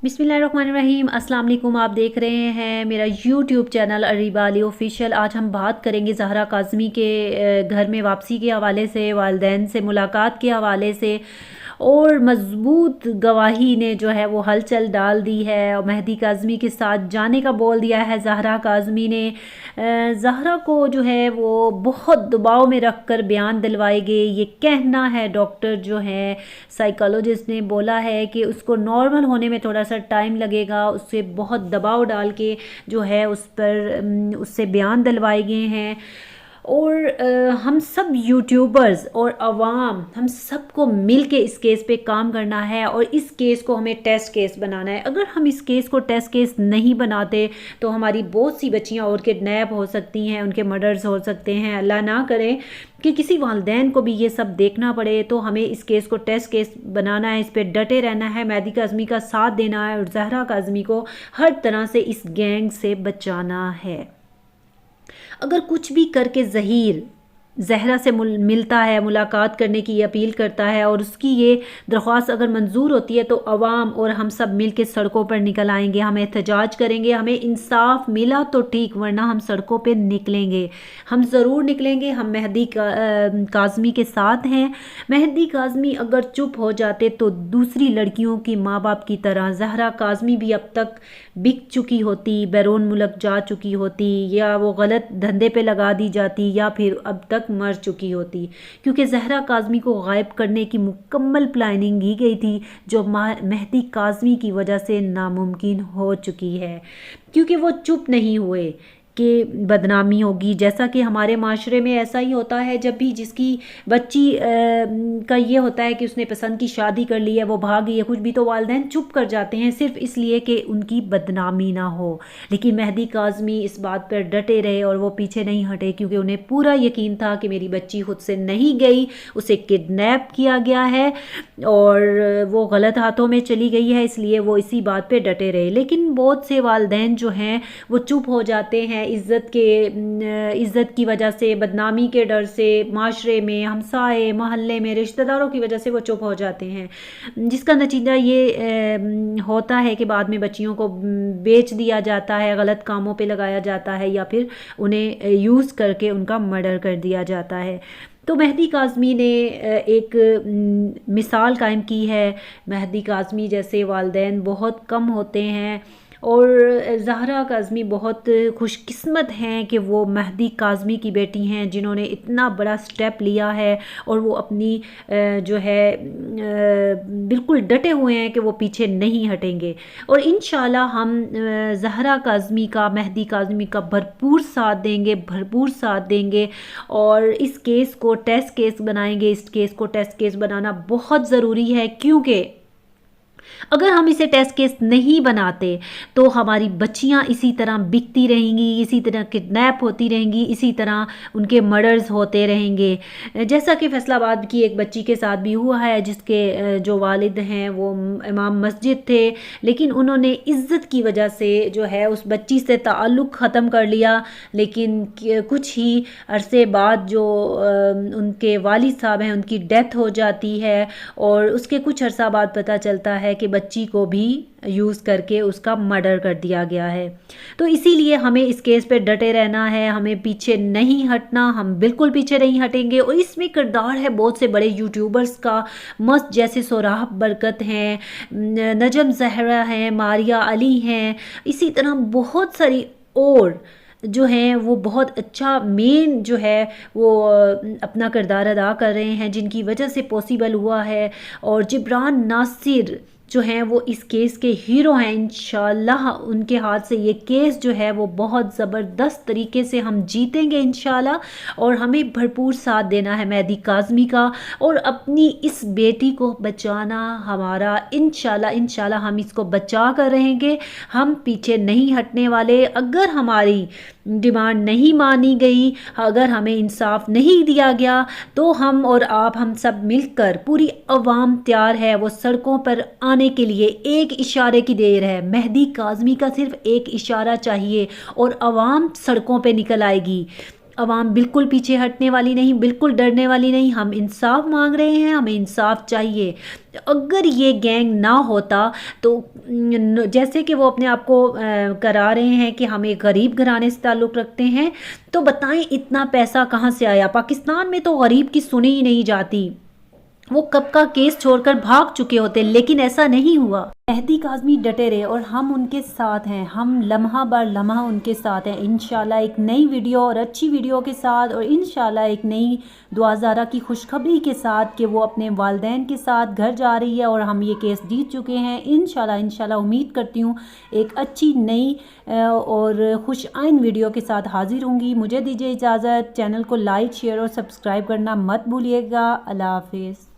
बिस्मिल्लाहिर्रहमानिर्रहीम। अस्सलाम वालेकुम। आप देख रहे हैं मेरा YouTube channel Areeba Ali official. आज हम बात करेंगे ज़हरा काज़मी के घर में वापसी के हवाले से, वालिदैन से मुलाकात के हवाले से। और मज़बूत गवाही ने जो है वो हलचल डाल दी है और मेहदी काज़मी के साथ जाने का बोल दिया है ज़हरा काज़मी ने। ज़हरा को जो है वो बहुत दबाव में रख कर बयान दिलवाएंगे, ये कहना है। डॉक्टर जो है साइकोलॉजिस्ट ने बोला है कि उसको नॉर्मल होने में थोड़ा सा टाइम लगेगा, उससे बहुत दबाव डाल के जो है उस पर उससे बयान दिलवाए गए हैं। और हम सब यूट्यूबर्स और अवाम, हम सबको मिल के इस केस पे काम करना है और इस केस को हमें टेस्ट केस बनाना है। अगर हम इस केस को टेस्ट केस नहीं बनाते तो हमारी बहुत सी बच्चियां और किडनैप हो सकती हैं, उनके मर्डर्स हो सकते हैं। अल्लाह ना करे कि किसी वालिदैन को भी ये सब देखना पड़े। तो हमें इस केस को टेस्ट केस बनाना है, इस पर डटे रहना है, मेहदी काज़मी का साथ देना है और ज़हरा काज़मी को हर तरह से इस गैंग से बचाना है। अगर कुछ भी करके ज़हरा से मिलता है, मुलाकात करने की अपील करता है और उसकी ये दरख्वास्त अगर मंजूर होती है तो अवाम और हम सब मिल के सड़कों पर निकल आएंगे, हम एहतजाज करेंगे। हमें इंसाफ मिला तो ठीक, वरना हम सड़कों पे निकलेंगे, हम ज़रूर निकलेंगे। हम मेहदी काज़मी के साथ हैं। मेहदी काज़मी अगर चुप हो जाते तो दूसरी लड़कियों की माँ बाप की तरह ज़हरा काज़मी भी अब तक बिक चुकी होती, बैरून मुल्क जा चुकी होती, या वो गलत धंधे पे लगा दी जाती, या फिर अब तक मर चुकी होती। क्योंकि ज़हरा काज़मी को गायब करने की मुकम्मल प्लानिंग की गई थी, जो मेहदी काज़मी की वजह से नामुमकिन हो चुकी है। क्योंकि वो चुप नहीं हुए कि बदनामी होगी। जैसा कि हमारे माशरे में ऐसा ही होता है, जब भी जिसकी बच्ची का ये होता है कि उसने पसंद की शादी कर ली है, वो भाग गई है कुछ भी, तो वालिदैन चुप कर जाते हैं सिर्फ इसलिए कि उनकी बदनामी ना हो। लेकिन मेहदी काज़मी इस बात पर डटे रहे और वो पीछे नहीं हटे, क्योंकि उन्हें पूरा यकीन था कि मेरी बच्ची खुद से नहीं गई, उसे किडनैप किया गया है और वो गलत हाथों में चली गई है, इसलिए वो इसी बात पे डटे रहे। लेकिन बहुत से वालिदैन जो हैं वो चुप हो जाते हैं इज़्ज़त की वजह से, बदनामी के डर से, माशरे में, हमसाए, मोहल्ले में, रिश्तेदारों की वजह से वो चुप हो जाते हैं, जिसका नतीजा ये होता है कि बाद में बच्चियों को बेच दिया जाता है, गलत कामों पे लगाया जाता है, या फिर उन्हें यूज़ करके उनका मर्डर कर दिया जाता है। तो मेहदी काज़मी ने एक मिसाल कायम की है। मेहदी काज़मी जैसे वालिदैन बहुत कम होते हैं और ज़हरा काज़मी बहुत खुशकिस्मत हैं कि वो मेहदी काज़मी की बेटी हैं, जिन्होंने इतना बड़ा स्टेप लिया है और वो अपनी जो है बिल्कुल डटे हुए हैं कि वो पीछे नहीं हटेंगे। और इंशाल्लाह हम ज़हरा काज़मी का, मेहदी काज़मी का भरपूर साथ देंगे और इस केस को टेस्ट केस बनाएंगे। इस केस को टेस्ट केस बनाना बहुत ज़रूरी है, क्योंकि अगर हम इसे टेस्ट केस नहीं बनाते तो हमारी बच्चियां इसी तरह बिकती रहेंगी, इसी तरह किडनैप होती रहेंगी, इसी तरह उनके मर्डर्स होते रहेंगे। जैसा कि फैसलाबाद की एक बच्ची के साथ भी हुआ है, जिसके जो वालिद हैं वो इमाम मस्जिद थे, लेकिन उन्होंने इज़्ज़त की वजह से जो है उस बच्ची से ताल्लुक़ ख़त्म कर लिया। लेकिन कुछ ही अरसे बाद जो उनके वालिद साहब हैं उनकी डेथ हो जाती है और उसके कुछ अरसा बाद पता चलता है कि बच्ची को भी यूज़ करके उसका मर्डर कर दिया गया है। तो इसीलिए हमें इस केस पे डटे रहना है, हमें पीछे नहीं हटना, हम बिल्कुल पीछे नहीं हटेंगे। और इसमें किरदार है बहुत से बड़े यूट्यूबर्स का, मस्त जैसे सोराब बरकत हैं, नजम ज़हरा हैं, मारिया अली हैं, इसी तरह बहुत सारी और जो हैं वो बहुत अच्छा मेन जो है वो अपना किरदार अदा कर रहे हैं, जिनकी वजह से पॉसिबल हुआ है। और जिब्रान नासिर जो हैं वो इस केस के हीरो हैं। इंशाल्लाह उनके हाथ से ये केस जो है वो बहुत ज़बरदस्त तरीके से हम जीतेंगे इंशाल्लाह। और हमें भरपूर साथ देना है मेहदी काज़मी का और अपनी इस बेटी को बचाना हमारा इंशाल्लाह हम इसको बचा कर रहेंगे, हम पीछे नहीं हटने वाले। अगर हमारी डिमांड नहीं मानी गई, अगर हमें इंसाफ नहीं दिया गया, तो हम और आप, हम सब मिलकर, पूरी अवाम तैयार है वो सड़कों पर आने के लिए। एक इशारे की देर है, मेहदी काज़मी का सिर्फ एक इशारा चाहिए और अवाम सड़कों पे निकल आएगी। عوام بالکل پیچھے ہٹنے والی نہیں، بالکل ڈرنے والی نہیں، ہم انصاف مانگ رہے ہیں، ہمیں انصاف چاہیے۔ اگر یہ گینگ نہ ہوتا تو جیسے کہ وہ اپنے آپ کو کرا رہے ہیں کہ ہم ایک غریب گھرانے سے تعلق رکھتے ہیں، تو بتائیں اتنا پیسہ کہاں سے آیا؟ پاکستان میں تو غریب کی سنی ہی نہیں جاتی، وہ کب کا کیس چھوڑ کر بھاگ چکے ہوتے، لیکن ایسا نہیں ہوا۔ مہدی کاظمی ڈٹے رہے اور ہم ان کے ساتھ ہیں، ہم لمحہ بر لمحہ ان کے ساتھ ہیں۔ انشاءاللہ ایک نئی ویڈیو اور اچھی ویڈیو کے ساتھ، اور انشاءاللہ ایک نئی دعا زارہ کی خوشخبری کے ساتھ کہ وہ اپنے والدین کے ساتھ گھر جا رہی ہے اور ہم یہ کیس جیت چکے ہیں۔ انشاءاللہ امید کرتی ہوں ایک اچھی نئی اور خوش آئند ویڈیو کے ساتھ حاضر ہوں گی۔ مجھے دیجیے اجازت، چینل کو لائک، شیئر اور سبسکرائب کرنا مت بھولیے گا۔ اللہ حافظ۔